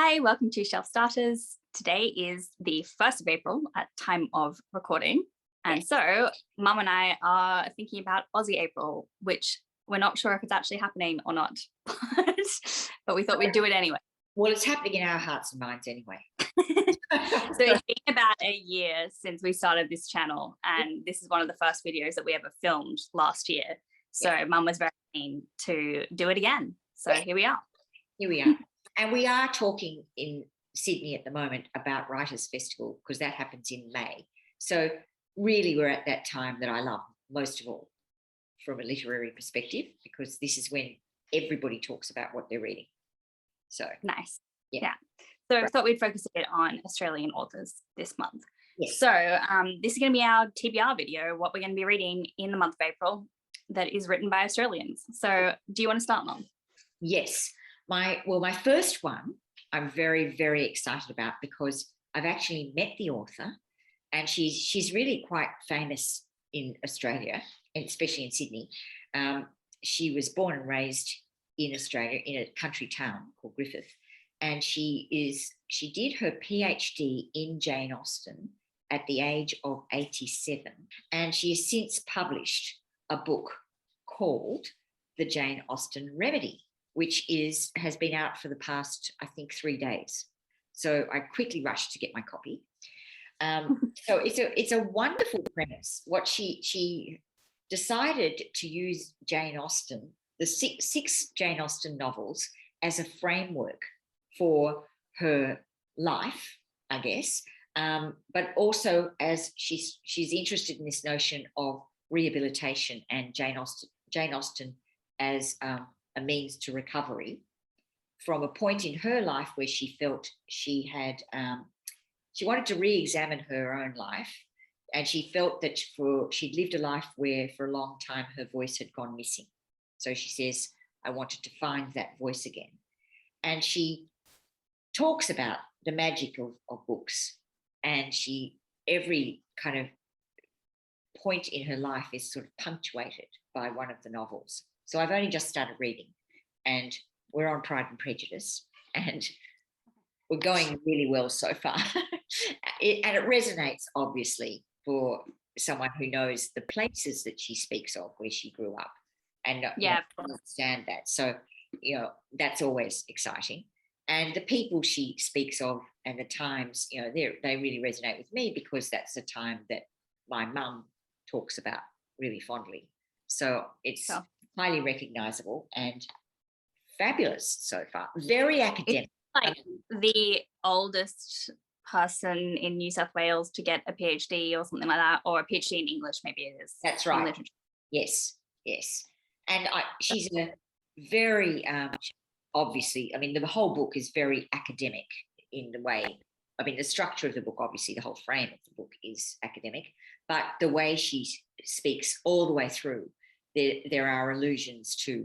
Hi, welcome to Shelf Starters. Today is the 1st of April at time of recording. And so Mum and I are thinking about Aussie April, which we're not sure if it's actually happening or not, but we thought we'd do it anyway. Well, it's happening in our hearts and minds anyway. So it's been about a year since we started this channel, and this is one of the first videos that we ever filmed last year. So Mum was very keen to do it again. So here we are. Here we are. And we are talking in Sydney at the moment about Writers' Festival, because that happens in May. So really we're at that time that I love most of all from a literary perspective, because this is when everybody talks about what they're reading. So nice. Yeah. So I thought we'd focus a bit on Australian authors this month. Yes. So this is going to be our TBR video, what we're going to be reading in the month of April that is written by Australians. So do you want to start, Mum? Yes. My first one I'm very, very excited about, because I've actually met the author, and she's really quite famous in Australia, and especially in Sydney. She was born and raised in Australia in a country town called Griffith, and she did her PhD in Jane Austen at the age of 87, and she has since published a book called The Jane Austen Remedy, which has been out for the past, I think, 3 days. So I quickly rushed to get my copy. So it's a wonderful premise. What she decided to use Jane Austen, the six Jane Austen novels, as a framework for her life, I guess, but also as she's interested in this notion of rehabilitation and Jane Austen as a means to recovery from a point in her life where she felt she wanted to re-examine her own life, and she felt that she'd lived a life where for a long time her voice had gone missing. So she says, I wanted to find that voice again. And she talks about the magic of books, and every kind of point in her life is sort of punctuated by one of the novels. So I've only just started reading, and we're on Pride and Prejudice, and we're going really well so far. And it resonates, obviously, for someone who knows the places that she speaks of where she grew up and understand that. So, that's always exciting. And the people she speaks of and the times, they really resonate with me, because that's the time that my mum talks about really fondly. So it's highly recognisable and fabulous so far. Very academic. It's like the oldest person in New South Wales to get a PhD or something like that, or a PhD in English, maybe it is. That's right. Yes. And she's a very, obviously, I mean, the whole book is very academic in the way, I mean, the structure of the book, obviously, the whole frame of the book is academic, but the way she speaks all the way through, there are allusions to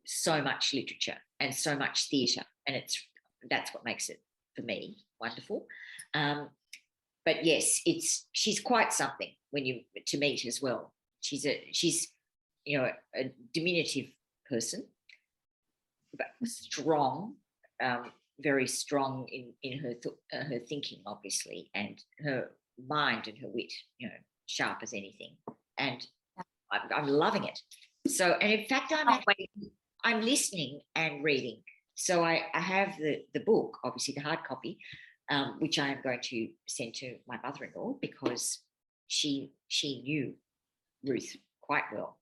so much literature and so much theatre, and that's what makes it, for me, wonderful. But yes, she's quite something to meet as well. She's a diminutive person, but strong, very strong in her thinking, obviously, and her mind and her wit, sharp as anything, and I'm loving it. So, and in fact, I'm listening and reading. So I have the book, obviously the hard copy, which I am going to send to my mother-in-law, because she knew Ruth quite well.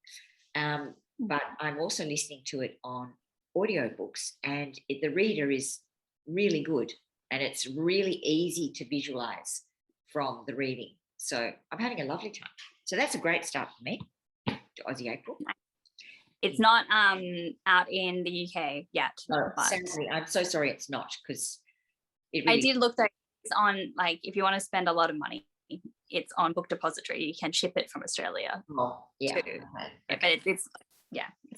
But I'm also listening to it on audiobooks, and the reader is really good, and it's really easy to visualize from the reading. So I'm having a lovely time. So that's a great start for me to Aussie April. It's not out in the UK yet. Sadly, I'm so sorry it's not, because I did look that it's on, like, if you want to spend a lot of money, it's on Book Depository. You can ship it from Australia. Oh, yeah. Too. Okay. But it's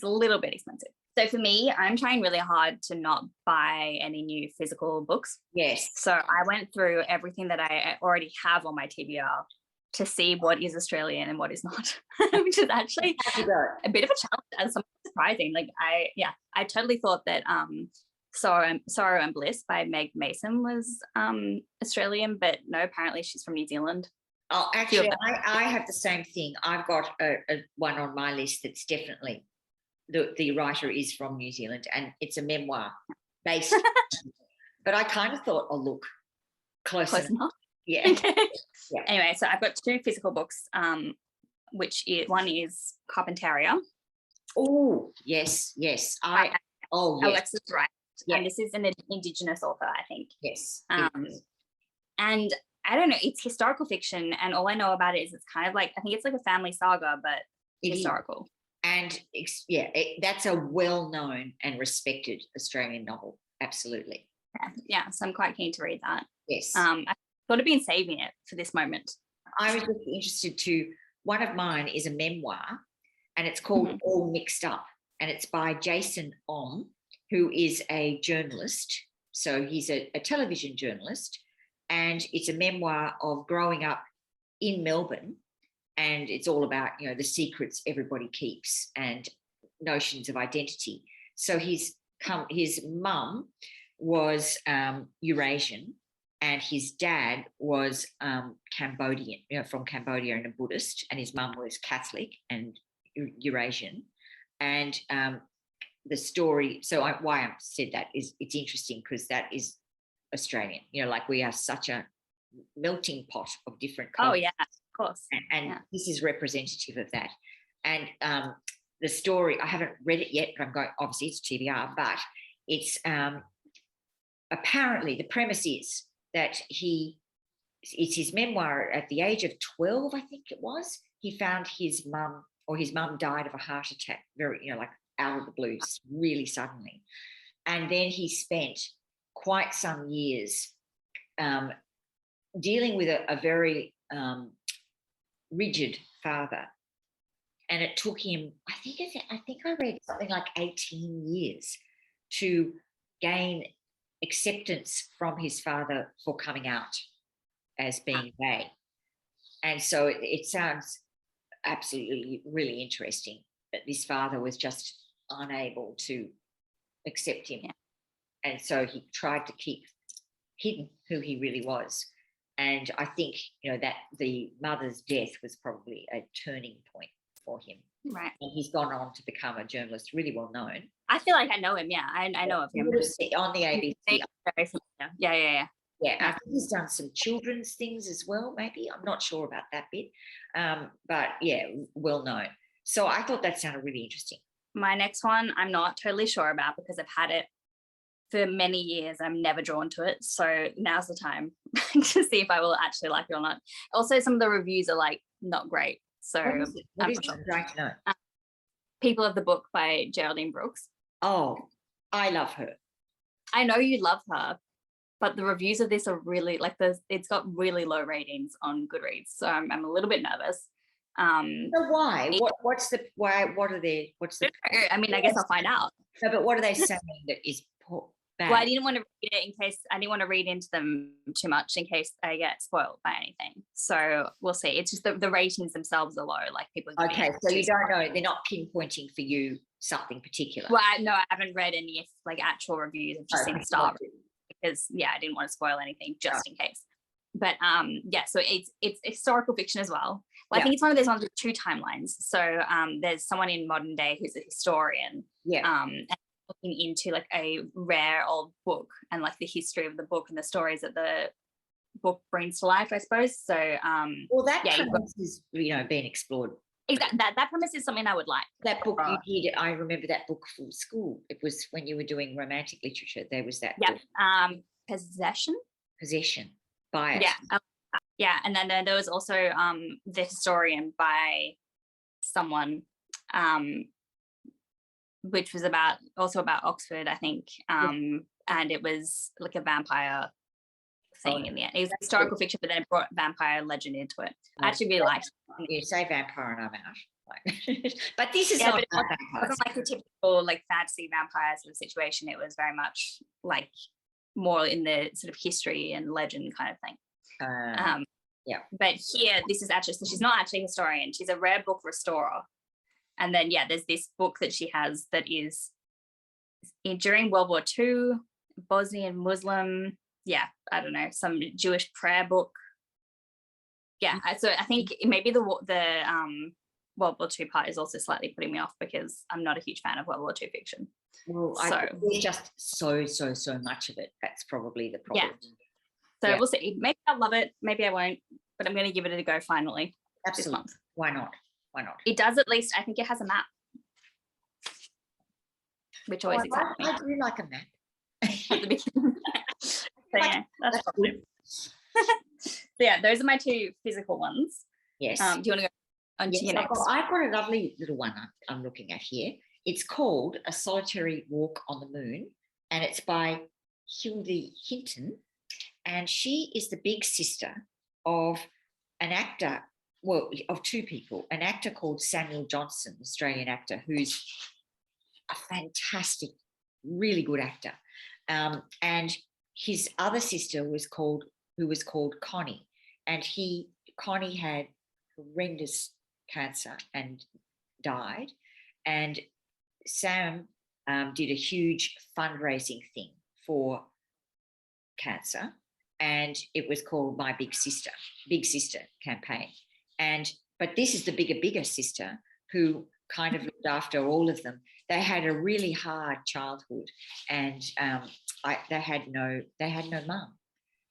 a little bit expensive. So for me, I'm trying really hard to not buy any new physical books. Yes. So I went through everything that I already have on my TBR to see what is Australian and what is not, which is actually a bit of a challenge and something surprising. Like I totally thought that Sorrow and Bliss by Meg Mason was Australian, but no, apparently she's from New Zealand. Oh, actually, I have the same thing. I've got a one on my list that's definitely the writer is from New Zealand, and it's a memoir based. But I kind of thought, oh, look, close enough. Yeah. Okay. Yeah. Anyway, so I've got 2 physical books, one is Carpentaria. Oh, yes. Alexis Wright. Yeah. And this is an Indigenous author, I think. Yes. And I don't know, it's historical fiction, and all I know about it is it's kind of like, I think it's like a family saga, but historical. And that's a well-known and respected Australian novel. Absolutely. Yeah, so I'm quite keen to read that. Yes. I thought I've been saving it for this moment. I was just interested to, one of mine is a memoir, and it's called All Mixed Up, and it's by Jason Om, who is a journalist. So he's a television journalist, and it's a memoir of growing up in Melbourne, and it's all about, the secrets everybody keeps and notions of identity. So his mum was Eurasian, and his dad was Cambodian, from Cambodia, and a Buddhist, and his mum was Catholic and Eurasian. And the story, why I said that is it's interesting because that is Australian, like we are such a melting pot of different cultures. Oh yeah, of course. And this is representative of that. And the story, I haven't read it yet, but I'm going, obviously it's TBR, but it's apparently the premise is that it's his memoir. At the age of 12, I think it was, he found his mum died of a heart attack, very, like out of the blues, really suddenly. And then he spent quite some years dealing with a very rigid father. And it took him, I think I read something like 18 years to gain acceptance from his father for coming out as being gay. And so it sounds absolutely really interesting that this father was just unable to accept him. And so he tried to keep hidden who he really was. And I think, that the mother's death was probably a turning point for him. Right. And he's gone on to become a journalist, really well known. I feel like I know him. Yeah, I know of him. On the ABC. Yeah. Yeah, I think he's done some children's things as well, maybe. I'm not sure about that bit. But yeah, well known. So I thought that sounded really interesting. My next one, I'm not totally sure about because I've had it for many years. I'm never drawn to it. So now's the time to see if I will actually like it or not. Also, some of the reviews are like not great. So what is it? I'd like to know. People of the Book by Geraldine Brooks. Oh, I love her. I know you love her, but the reviews of this are really it's got really low ratings on Goodreads. So I'm a little bit nervous. So why? What's the? I mean, I guess I'll find out. No, but what are they saying that is bad? Well, I didn't want to read it I didn't want to read into them too much in case I get spoiled by anything. So we'll see. It's just the ratings themselves are low. Like people. Okay, so you don't know. They're not pinpointing for you something particular. Well, I haven't read any actual reviews. I've just seen star reviews because I didn't want to spoil anything just in case. But so it's historical fiction as well. I think it's one of those ones with 2 timelines. So there's someone in modern day who's a historian. And looking into like a rare old book and like the history of the book and the stories that the book brings to life, I suppose. So that premise is being explored. Exactly. That premise is something I would like. That book you did, I remember that book from school. It was when you were doing romantic literature. There was that book. Possession by it. Yeah. And then there was also The Historian by someone, which was about Oxford, I think. And it was like a vampire thing in the end. It was historical fiction, but then it brought vampire legend into it. I actually really liked it. You say vampire and I'm out. But this is not about vampires. It wasn't like the typical like fantasy vampire sort of situation. It was very much like more in the sort of history and legend kind of thing. But here, this is actually, so she's not actually a historian. She's a rare book restorer. And then, there's this book that she has that is during World War II, Bosnian Muslim, I don't know, some Jewish prayer book. Yeah, so I think maybe the World War II part is also slightly putting me off because I'm not a huge fan of World War II fiction. Well, there's just so much of it. That's probably the problem. Yeah. So we'll see. Maybe I'll love it. Maybe I won't. But I'm going to give it a go finally. Absolutely. This month. Why not? It does at least. I think it has a map, which always excites me. I do like a map. At the beginning. So yeah, that's positive. So yeah, those are my two physical ones. Yes. Do you want to go on to your next? I've got a lovely little one I'm looking at here. It's called A Solitary Walk on the Moon, and it's by Hilde Hinton, and she is the big sister of an actor, well, of two people, an actor called Samuel Johnson, Australian actor, who's a fantastic, really good actor. And his other sister who was called Connie, and Connie had horrendous cancer and died, and Sam did a huge fundraising thing for cancer, and it was called My Big Sister campaign. But this is the bigger sister who kind of looked after all of them. They had a really hard childhood, and they had no mum,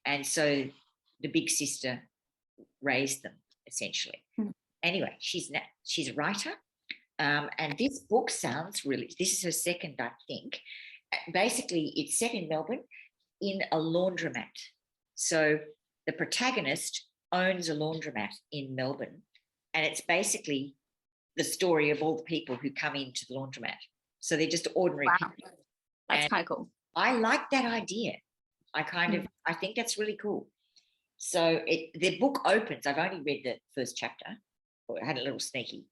and so the big sister raised them essentially. Anyway, she's a writer, and this book this is her second, I think. Basically, it's set in Melbourne in a laundromat. So the protagonist owns a laundromat in Melbourne, and it's basically the story of all the people who come into the laundromat. So they're just ordinary people. That's kind of cool. I like that idea. I think that's really cool. So the book opens, I've only read the first chapter, or I had a little sneaky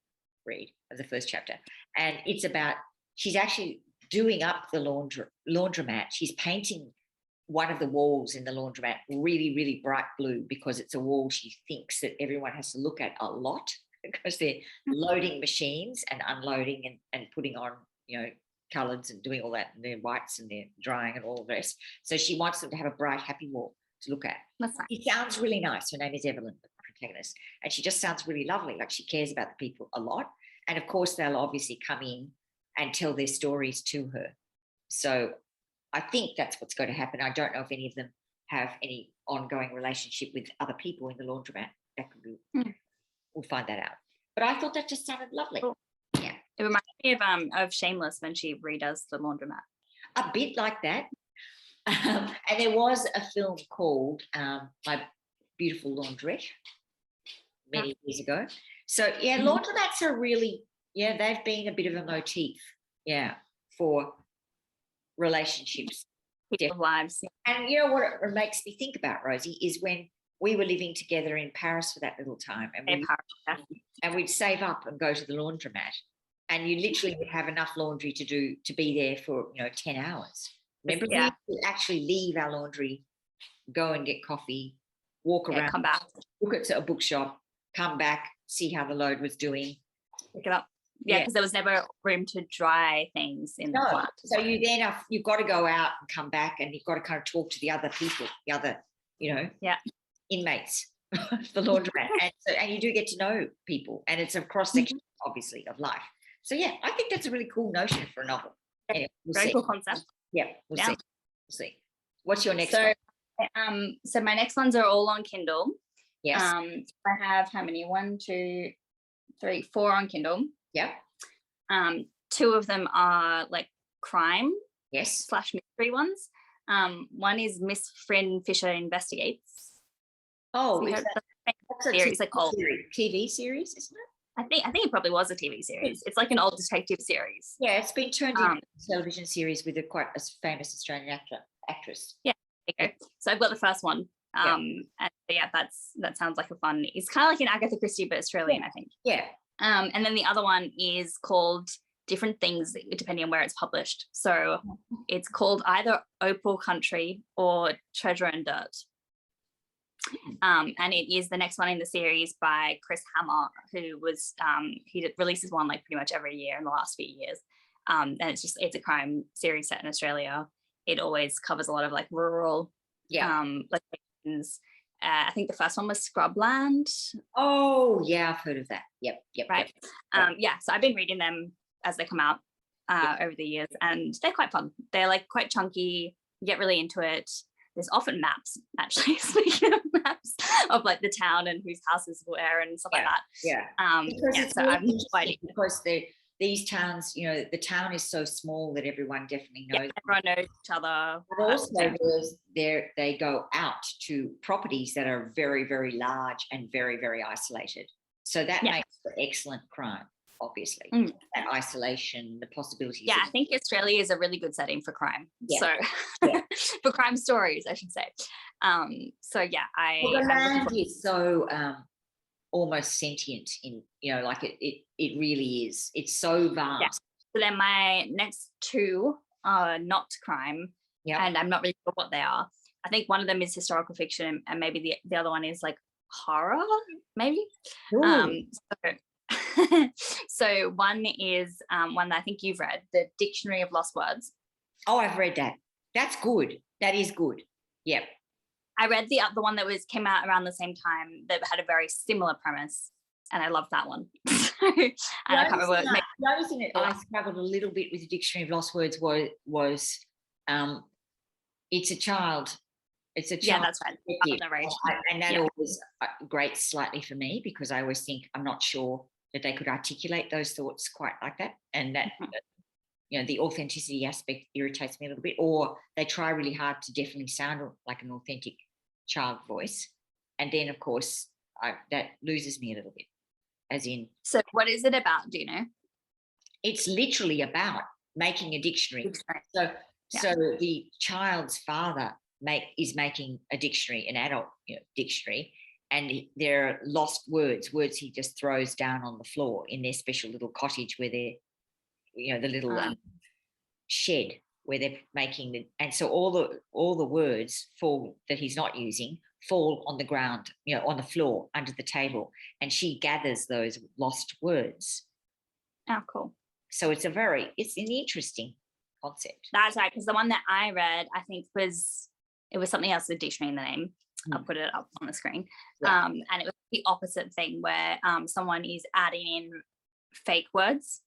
read of the first chapter, and it's about, she's actually doing up the laundromat. She's painting one of the walls in the laundromat really, really bright blue, because it's a wall she thinks that everyone has to look at a lot, because they're loading machines and unloading and putting on, colours and doing all that, and they're whites and they're drying and all the rest. So she wants them to have a bright, happy wall to look at. That's nice. She sounds really nice. Her name is Evelyn, the protagonist, and she just sounds really lovely. Like, she cares about the people a lot. And of course, they'll obviously come in and tell their stories to her. So I think that's what's going to happen. I don't know if any of them have any ongoing relationship with other people in the laundromat. That could be, we'll find that out. But I thought that just sounded lovely. Cool. Yeah. It reminds me of Shameless when she redoes the laundromat. A bit like that. And there was a film called My Beautiful Laundrette many years ago. So, yeah, laundromats are really, they've been a bit of a motif, for relationships. People's lives. And you know what it makes me think about, Rosie, is when we were living together in Paris for that little time, and we'd save up and go to the laundromat, and you literally would have enough laundry to be there for 10 hours. Remember, we would actually leave our laundry, go and get coffee, walk around, come back, look at a bookshop, come back, see how the load was doing, pick it up. Yeah, because there was never room to dry things in the flat. So you've got to go out and come back, and you've got to kind of talk to the other people, the other, inmates of the laundromat. And you do get to know people, and it's a cross-section, obviously, of life. So, I think that's a really cool notion for a novel. Anyway, Very cool concept. Yeah, we'll see. What's your next one? So my next ones are all on Kindle. Yes. I have how many? 1, 2, 3, 4 on Kindle. Yeah. 2 of them are like crime / mystery ones. One is Miss Phyrne Fisher Investigates. Oh, that's a series they call TV series, isn't it? I think it probably was a TV series. It's like an old detective series. Yeah, it's been turned into a television series with quite a famous Australian actress. Yeah. Okay. So I've got the first one. And that sounds like a fun. It's kind of like an Agatha Christie but Australian, I think. Yeah. And then the other one is called different things depending on where it's published. So it's called either Opal Country or Treasure and Dirt. And it is the next one in the series by Chris Hammer, who was he releases one like pretty much every year in the last few years. And it's a crime series set in Australia. It always covers a lot of like rural locations. I think the first one was Scrubland. Oh yeah, I've heard of that. Yep. Right. So I've been reading them as they come out over the years, and they're quite fun. They're like quite chunky. You get really into it. There's often maps, actually, speaking of maps, of like the town and whose house is where and stuff like that. Because so I'm quite because these towns, the town is so small that everyone definitely knows. Everyone knows each other. But also they go out to properties that are very, very large and very, very isolated. So that makes for excellent crime, obviously. That isolation, the possibilities. Yeah, I think Australia is a really good setting for crime. Yeah. So for crime stories, I should say. The land is so almost sentient like it really is. It's so vast. Yeah. So then my next two are not crime, and I'm not really sure what they are. I think one of them is historical fiction, and maybe the other one is like horror, maybe. So one is one that I think you've read, the Dictionary of Lost Words. Oh, I've read that. That's good. That is good. Yep. I read the other one that came out around the same time that had a very similar premise, and I loved that one. The only thing that I struggled a little bit with the Dictionary of Lost Words was it's a child. It's a child. Yeah, that's right. And that always grates slightly for me, because I always think I'm not sure that they could articulate those thoughts quite like that, and that the authenticity aspect irritates me a little bit, or they try really hard to definitely sound like an authentic child voice, and then of course that loses me a little bit, as in. So what is it about, do you know? It's literally about making a dictionary. So the child's father is making a dictionary, an adult dictionary, and there are lost words he just throws down on the floor in their special little cottage where they're the little shed where they're making and so all the words that he's not using fall on the ground, on the floor under the table, and she gathers those lost words. Oh, cool. So it's an interesting concept. That's right, because the one that I read, I think it was something else with dictionary in the name. I'll put it up on the screen. And it was the opposite thing, where someone is adding in fake words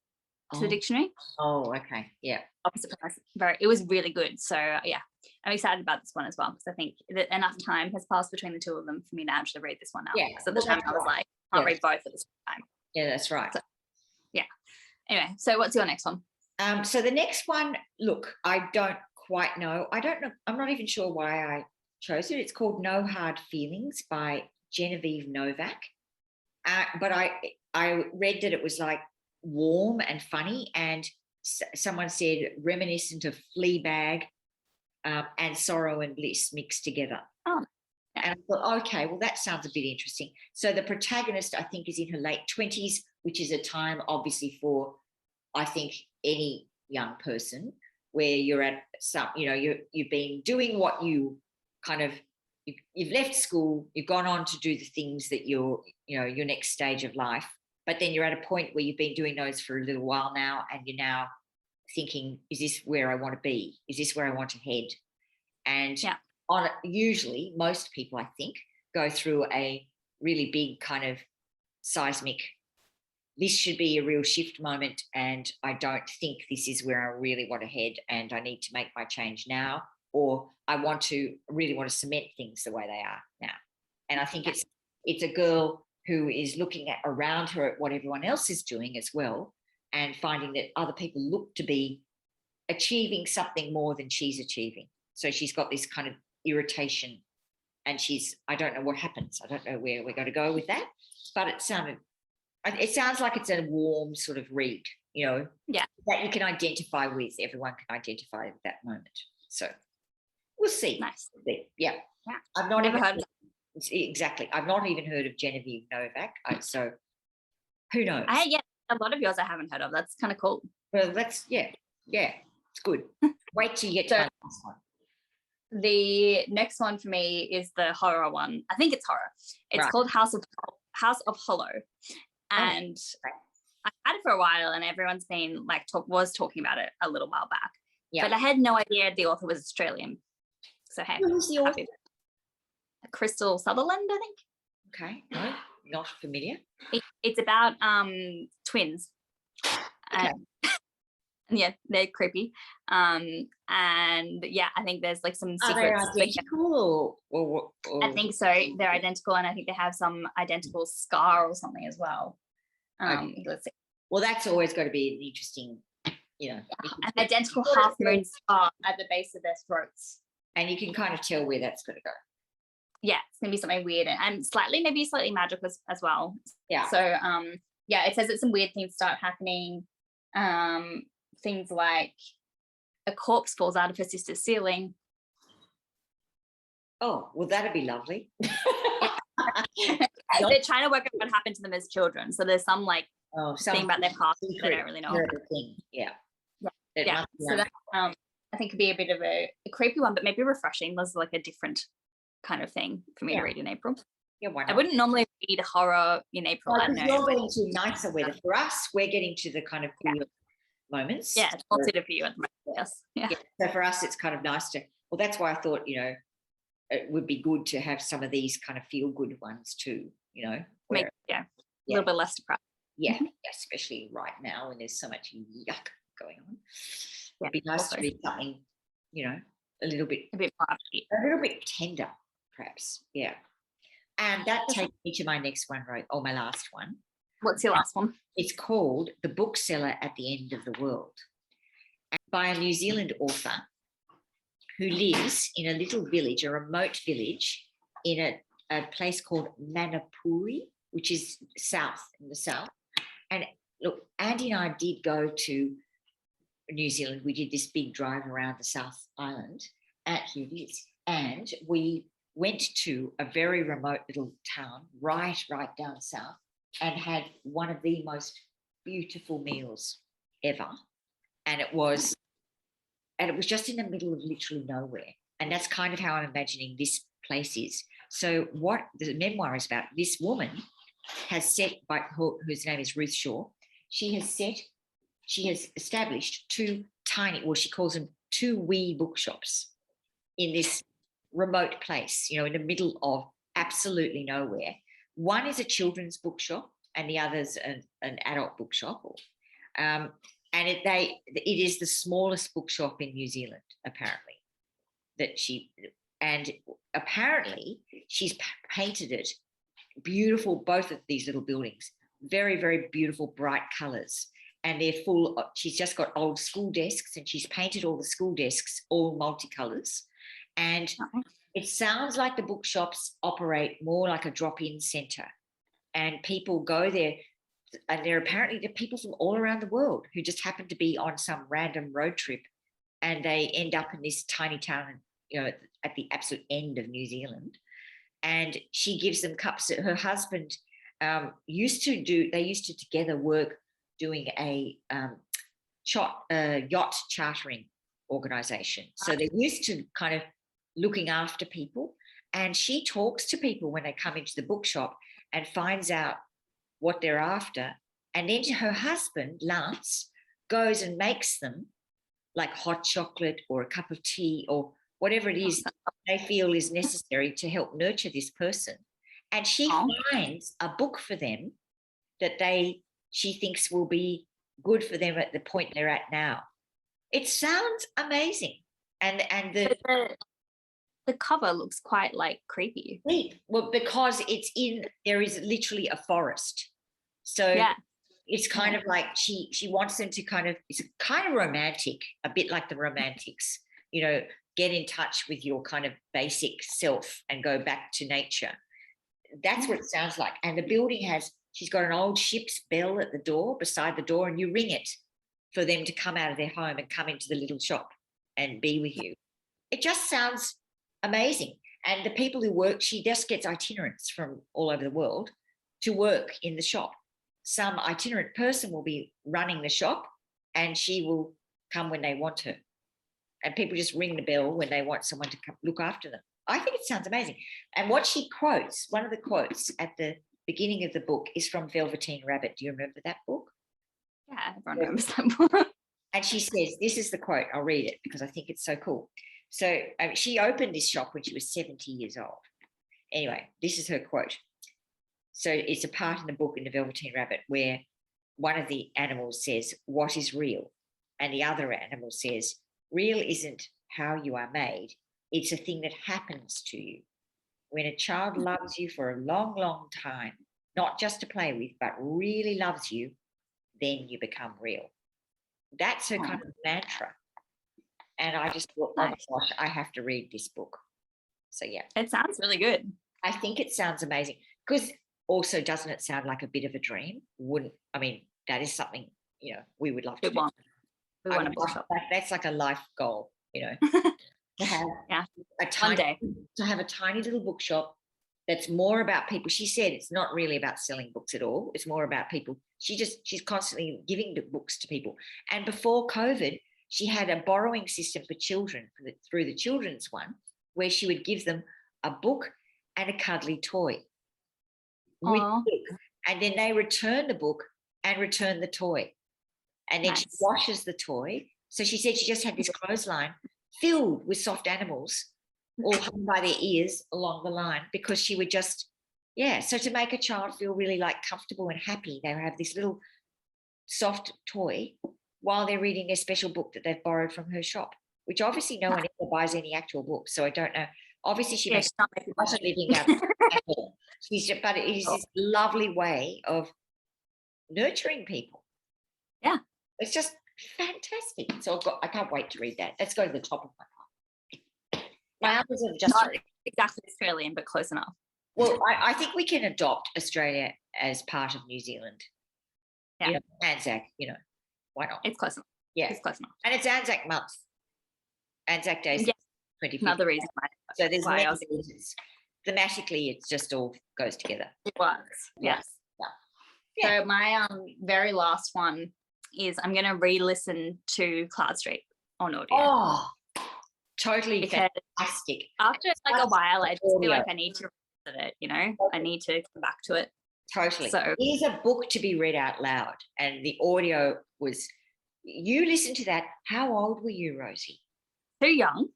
to the dictionary. Oh, okay. Yeah. Opposite premise. It was really good. So yeah, I'm excited about this one as well, because I think that enough time has passed between the two of them for me to actually read this one now. Yeah. So at the time I was like, I can't read both at the same time. Yeah, that's right. So, yeah. Anyway, so what's your next one? So the next one, look, I don't quite know. I don't know. I'm not even sure why I chose it. It's called No Hard Feelings by Genevieve Novak. But I read that it was like warm and funny, and someone said reminiscent of Fleabag and Sorrow and Bliss mixed together. Oh. And I thought, okay, well, that sounds a bit interesting. So the protagonist, I think, is in her late 20s, which is a time, obviously, for, I think, any young person where you're at some, you've been doing what you kind of, you've left school, you've gone on to do the things that your next stage of life, but then you're at a point where you've been doing those for a little while now, and you're now thinking, is this where I want to be? Is this where I want to head? And usually most people, I think, go through a really big kind of seismic, this should be a real shift moment, and I don't think this is where I really want to head, and I need to make my change now, or I really want to cement things the way they are now. And I think it's a girl who is looking around her at what everyone else is doing as well, and finding that other people look to be achieving something more than she's achieving. So she's got this kind of irritation, and I don't know what happens. I don't know where we're going to go with that, but it sounds like it's a warm sort of read, that you can identify with. Everyone can identify at that moment. So we'll see. Nice. Yeah. I've not never heard of that. Exactly. I've not even heard of Genevieve Novak. So who knows? A lot of yours I haven't heard of. That's kind of cool. Well, it's good. Wait till you get to the last one. The next one for me is the horror one. I think it's horror. It's called House of Hollow. And I had it for a while, and everyone's been like was talking about it a little while back. Yeah. But I had no idea the author was Australian. So hey, Who's the author? Krystal Sutherland, I think. Okay, no, not familiar. It's about twins. Okay. And yeah, they're creepy. And yeah, I think there's like some secrets. Are they identical or I think so. They're identical, and I think they have some identical scar or something as well. Okay. Let's see. Well, that's always got to be an interesting, an identical half moon scar at the base of their throats. And you can kind of tell where that's going to go. Yeah, it's gonna be something weird and maybe slightly magical as well. Yeah. So it says that some weird things start happening. Things like a corpse falls out of her sister's ceiling. Oh, well, that'd be lovely. They're trying to work out what happened to them as children. So there's some thing about their past they don't really know. Thing. Yeah. So that I think could be a bit of a creepy one, but maybe refreshing. There's like a different kind of thing for me to read in April. Yeah, why not? I wouldn't normally read horror in April. I don't know. You're getting to nicer weather. For us, we're getting to the kind of cooler moments. Yeah, it's more suited for you at the moment. Yes. Yeah. So for us, it's kind of nice to. Well, that's why I thought it would be good to have some of these kind of feel good ones too. A little bit less depressed. Yeah, especially right now when there's so much yuck going on. It'd be nice to read something, a little bit more upbeat. A little bit tender, perhaps. Yeah. And that takes me to my next one, or my last one. What's your last one? It's called The Bookseller at the End of the World, by a New Zealand author who lives in a little village, a remote village, in a place called Manapuri, which is in the south. And look, Andy and I did go to New Zealand. We did this big drive around the South Island, here it is, and we went to a very remote little town right down south and had one of the most beautiful meals ever. And it was just in the middle of literally nowhere. And that's kind of how I'm imagining this place is. So what the memoir is about, this woman has set, whose name is Ruth Shaw, she has established two tiny, she calls them two wee bookshops in this remote place, in the middle of absolutely nowhere. One is a children's bookshop and the other's an adult bookshop. And it is the smallest bookshop in New Zealand, apparently. And apparently she's painted it beautiful, both of these little buildings, very, very beautiful, bright colours. And they're full, she's just got old school desks and she's painted all the school desks, all multicolours. And it sounds like the bookshops operate more like a drop-in centre. And people go there, and they're people from all around the world who just happen to be on some random road trip, and they end up in this tiny town, at the absolute end of New Zealand. And she gives them cups. Her husband used to together work doing a yacht chartering organisation. So they're used to kind of looking after people. And she talks to people when they come into the bookshop and finds out what they're after. And then her husband, Lance, goes and makes them like hot chocolate or a cup of tea or whatever it is they feel is necessary to help nurture this person. And she finds a book for them that she thinks will be good for them at the point they're at now. It sounds amazing. And the cover looks quite like creepy. Well, because there is literally a forest. So it's kind of like she wants them to it's kind of romantic, a bit like the Romantics, get in touch with your kind of basic self and go back to nature. That's what it sounds like. And the building she's got an old ship's bell at the door, beside the door, and you ring it for them to come out of their home and come into the little shop and be with you. It just sounds amazing. And the people who work, she just gets itinerants from all over the world to work in the shop. Some itinerant person will be running the shop and she will come when they want her. And people just ring the bell when they want someone to come look after them. I think it sounds amazing. And what she quotes, one of the quotes at the beginning of the book is from Velveteen Rabbit. Do you remember that book? Yeah, everyone remembers that book. And she says, this is the quote. I'll read it because I think it's so cool. So she opened this shop when she was 70 years old. Anyway, this is her quote. So it's a part in the book in The Velveteen Rabbit where one of the animals says, what is real? And the other animal says, real isn't how you are made. It's a thing that happens to you. When a child loves you for a long, long time, not just to play with, but really loves you, then you become real. That's her kind of mantra. And I just thought, oh my gosh, I have to read this book. So yeah. It sounds really good. I think it sounds amazing. Because also, doesn't it sound like a bit of a dream? That is something, we would love to do. We want a bookshop. That's like a life goal, to have a tiny little bookshop that's more about people. She said it's not really about selling books at all. It's more about people. She's constantly giving the books to people. And before COVID, she had a borrowing system for children through the children's one, where she would give them a book and a cuddly toy. And then they return the book and return the toy. And then she washes the toy. So she said she just had this clothesline filled with soft animals all hung by their ears along the line, because she would just, so to make a child feel really like comfortable and happy, they would have this little soft toy while they're reading their special book that they've borrowed from her shop, which obviously no one ever buys any actual books. So I don't know. Obviously she makes a living out of it. But it is this lovely way of nurturing people. Yeah. It's just fantastic. So I can't wait to read that. Let's go to the top of my pile. My others are just not exactly Australian, but close enough. Well, I think we can adopt Australia as part of New Zealand. Yeah. Anzac, why not? It's close enough. Yeah. It's close enough. And it's Anzac month. Anzac Day is 25th. Another reason why. So there's many reasons. Thematically, it just all goes together. It works. Yes. Yeah. So my very last one is I'm going to re-listen to Cloudstreet on audio. Oh, totally fantastic. After like a while, I just feel like I need to revisit it, I need to come back to it. Totally. So it is a book to be read out loud. And the audio was, you listened to that. How old were you, Rosie? Too young.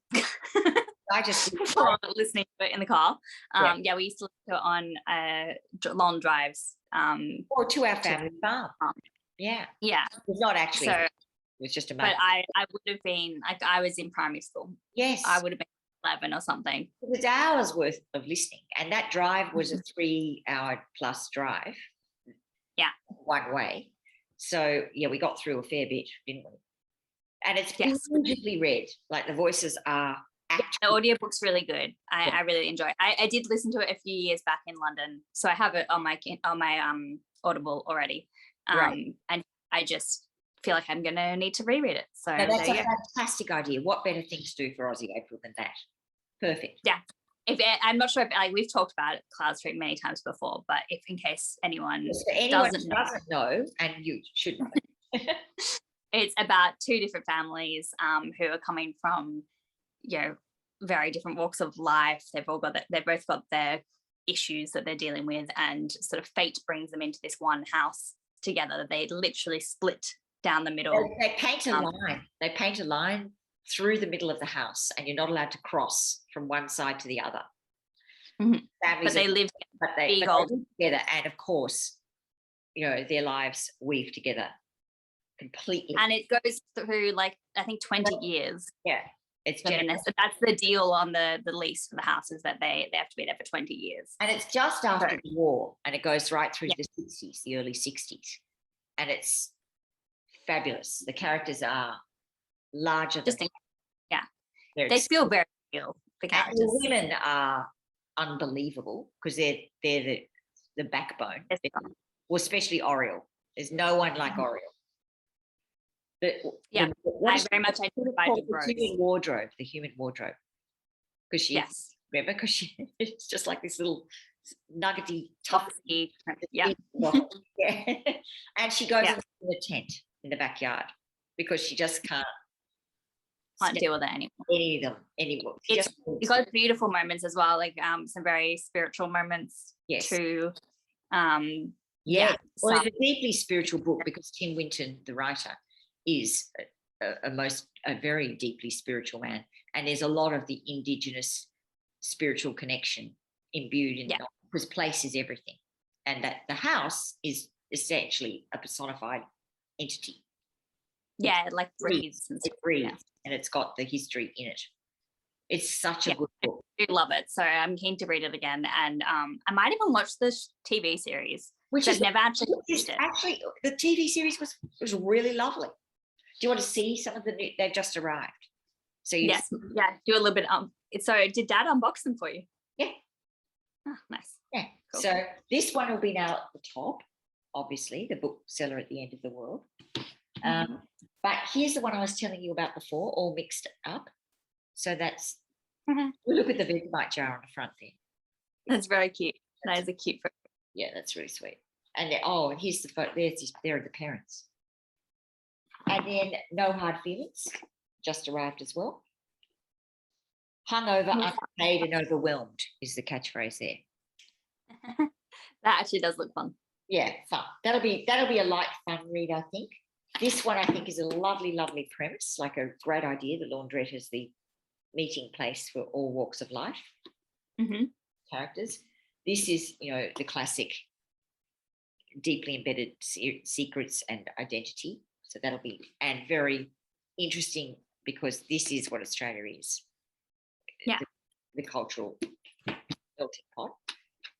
I just for listening to it in the car. We used to listen to it on long drives. Or to our family farm. Yeah. It's not actually. So, it was just a matter. But I would have been, like, I was in primary school. Yes. I would have been 11 or something. It was hours worth of listening. And that drive was a 3-hour plus drive. Yeah. One way. So, we got through a fair bit, didn't we? And it's beautifully read. Like, the voices are the audiobook's really good. I really enjoy it. I did listen to it a few years back in London, so I have it on my Audible already. And I just feel like I'm gonna need to reread it. So no, that's a fantastic idea. What better thing to do for Aussie April than that? Perfect. Yeah. I'm not sure if we've talked about Cloudstreet many times before, but if in case anyone doesn't know, and you should know. It's about two different families who are coming from very different walks of life. They've both got their issues that they're dealing with, and sort of fate brings them into this one house together. They literally split down the middle. They paint a line. They paint a line through the middle of the house, and you're not allowed to cross from one side to the other. Mm-hmm. But they live together, and of course, their lives weave together completely. And it goes through I think 20 years. Yeah. It's that's the deal on the lease for the house, is that they have to be there for 20 years. And it's just after the war, and it goes right through the 60s, the early 60s. And it's fabulous. The characters are larger than they feel very real, the characters. And the women are unbelievable, because they're the backbone. Well, especially Oriel. There's no one like Oriel. But I very much identified with Rose. The human wardrobe. Because remember, because it's just like this little nuggety, toffee. Yeah. And she goes into the tent in the backyard because she just can't deal with it anymore. Anymore. It's got beautiful moments as well, like some very spiritual moments too. Yeah. Well, so- it's a deeply spiritual book because Tim Winton, the writer, is a very deeply spiritual man, and there's a lot of the indigenous spiritual connection imbued in it, because place is everything, and that the house is essentially a personified entity. Yeah, it like breathes and It stuff. breathes, and it's got the history in it. It's such a good book. I do love it, so I'm keen to read it again, and I might even watch the TV series, Which I've is never actually which is watched it. actually the TV series was really lovely. Do you want to see some of the new? They've just arrived. So you Yes, yeah, do a little bit. So did Dad unbox them for you? Yeah. Oh, nice. Yeah. Cool. So this one will be now at the top, obviously, the bookseller at the end of the world. But here's the one I was telling you about before, all mixed up. So that's, we look at the Vegemite jar on the front there. That's very cute. That is a cute photo. Yeah, that's really sweet. And here's the photo. There are the parents. And then No Hard Feelings just arrived as well. Hungover, underpaid, and overwhelmed is the catchphrase there. That actually does look fun. Yeah, fun. That'll be a light, fun read, I think. This one I think is a lovely, lovely premise, like a great idea. The laundrette is the meeting place for all walks of life. Characters. This is, the classic deeply embedded secrets and identity. So that'll be, and very interesting because this is what Australia is. Yeah. The cultural melting pot.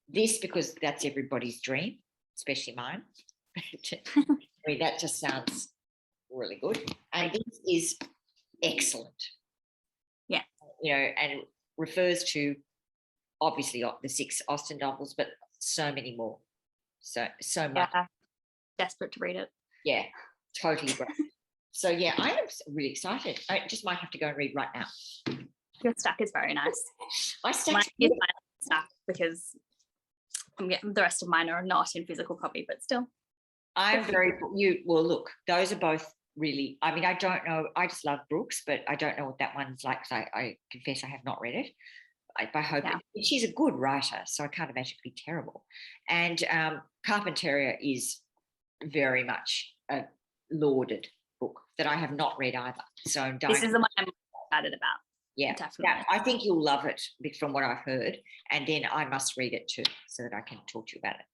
This, because that's everybody's dream, especially mine. I mean, that just sounds really good. And this is excellent. Yeah. And refers to obviously the 6 Austen novels, but so many more. So much. Yeah. Desperate to read it. Yeah, totally great. So yeah, I am really excited. I just might have to go and read right now. Your stack is very nice. I Mine is my stack because the rest of mine are not in physical copy, but still. Well, look, those are both really, I mean, I don't know, I just love Brooks, but I don't know what that one's like because I confess I have not read it. I hope she's a good writer, so I can't imagine it could be terrible. And Carpentaria is very much a lauded book that I have not read either. So I'm dying. This is the one I'm excited about. Yeah, definitely. Yeah, I think you'll love it from what I've heard, and then I must read it too so that I can talk to you about it.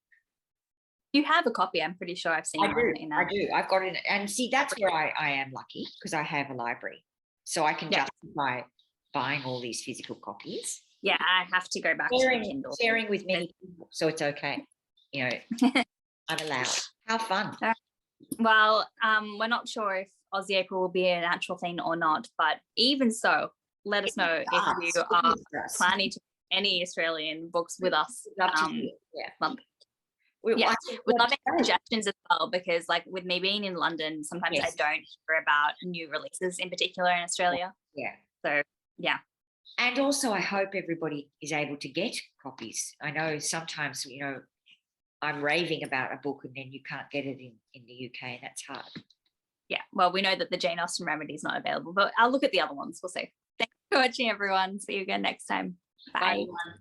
You have a copy, I'm pretty sure I've seen I it. I do. I've got it. And see, that's where I am lucky because I have a library. So I can justify buying all these physical copies. Yeah, I have to go back to the Kindle. Sharing with many people, so it's okay. I'm allowed. How fun. Well, we're not sure if Aussie April will be an actual thing or not, but even so, let us know if you are planning to read any Australian books with us month. We'd love any suggestions as well, because like with me being in London, sometimes I don't hear about new releases in particular in Australia. Yeah. So yeah. And also I hope everybody is able to get copies. I know sometimes, I'm raving about a book and then you can't get it in the UK, and that's hard. Yeah. Well, we know that the Jane Austen Remedy is not available, but I'll look at the other ones. We'll see. Thanks for watching, everyone. See you again next time. Bye. Bye.